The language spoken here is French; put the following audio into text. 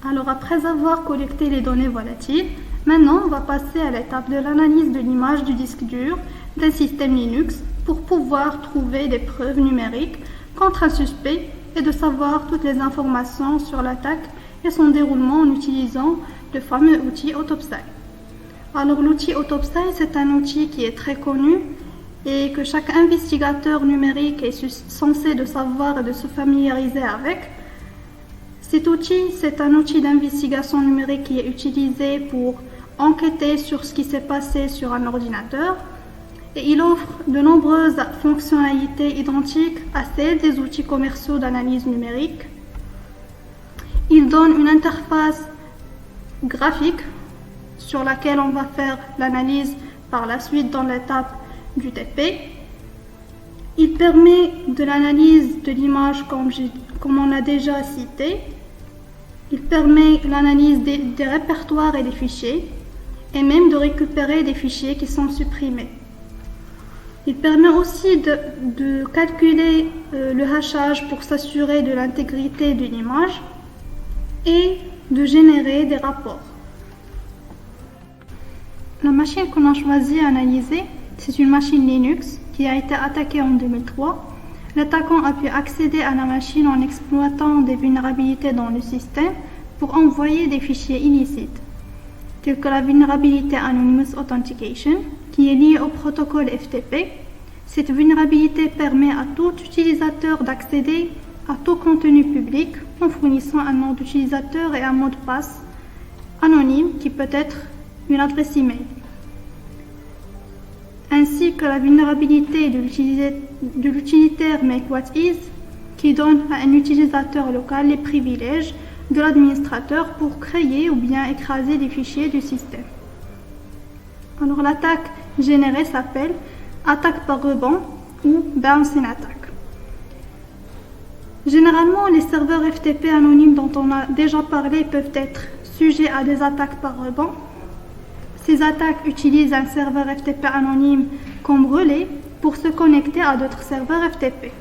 Alors après avoir collecté les données volatiles, maintenant on va passer à l'étape de l'analyse de l'image du disque dur d'un système Linux pour pouvoir trouver des preuves numériques contre un suspect et de savoir toutes les informations sur l'attaque et son déroulement en utilisant le fameux outil Autopsy. Alors l'outil Autopsy, c'est un outil qui est très connu et que chaque investigateur numérique est censé de savoir et de se familiariser avec. Cet outil, c'est un outil d'investigation numérique qui est utilisé pour enquêter sur ce qui s'est passé sur un ordinateur et il offre de nombreuses fonctionnalités identiques à celles des outils commerciaux d'analyse numérique. Il donne une interface graphique sur laquelle on va faire l'analyse par la suite dans l'étape du TP. Il permet de l'analyse de l'image comme on a déjà cité. Il permet l'analyse des répertoires et des fichiers et même de récupérer des fichiers qui sont supprimés. Il permet aussi de calculer le hachage pour s'assurer de l'intégrité de l'image et de générer des rapports. La machine qu'on a choisi à analyser, c'est une machine Linux qui a été attaquée en 2003. L'attaquant a pu accéder à la machine en exploitant des vulnérabilités dans le système pour envoyer des fichiers illicites, tels que la vulnérabilité Anonymous Authentication, qui est liée au protocole FTP. Cette vulnérabilité permet à tout utilisateur d'accéder à tout contenu public en fournissant un nom d'utilisateur et un mot de passe anonyme qui peut être une adresse email, ainsi que la vulnérabilité de l'utilitaire MakeWhatIs qui donne à un utilisateur local les privilèges de l'administrateur pour créer ou bien écraser des fichiers du système. Alors l'attaque générée s'appelle attaque par rebond ou bouncing attack. Généralement, les serveurs FTP anonymes dont on a déjà parlé peuvent être sujets à des attaques par rebond. Ces attaques utilisent un serveur FTP anonyme comme relais pour se connecter à d'autres serveurs FTP.